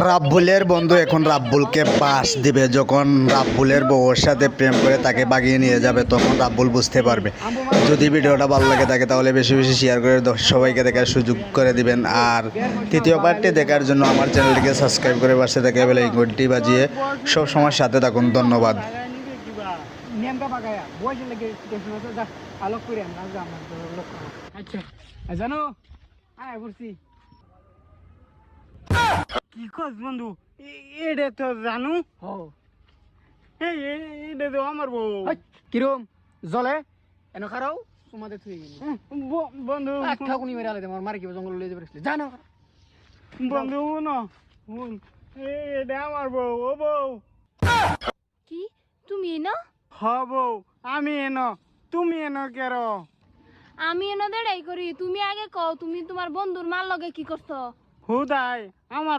রাব্বুলের বন্ধু এখন রাব্বুলকে পাস দিবে। যখন রাব্বুলের বউয়ের সাথে প্রেম করে তাকে বাগিয়ে নিয়ে যাবে তখন রাব্বুল বুঝতে পারবে। যদি ভিডিওটা ভালো লাগে থাকে তাহলে বেশি বেশি শেয়ার করে সবাইকে দেখার সুযোগ করে দিবেন। আর তৃতীয় পার্টটি দেখার জন্য আমার চ্যানেলটিকে সাবস্ক্রাইব করে পাশে থেকে বেল আইকনটি বাজিয়ে সব সময় সাথে থাকুন। ধন্যবাদ। জানো বলছি কি কস বন্ধু এটা তো জানু এটা তো আমার বউ কিরম জলে এনে খারাও তোমাদের থুই গেলি বন্ধু একটা কোনি মেরে আলাদা আমার মার কি জঙ্গল লয়ে যাবে জানো বন্ধু না এটা আমার বউ ও বউ কি তুমি এনো হ বউ আমি এনো তুমি এনো কেন আমি এনো দেড়াই করি তুমি আগে কও তুমি তোমার বন্ধুর মার লগে কি করছো হুদাই আমার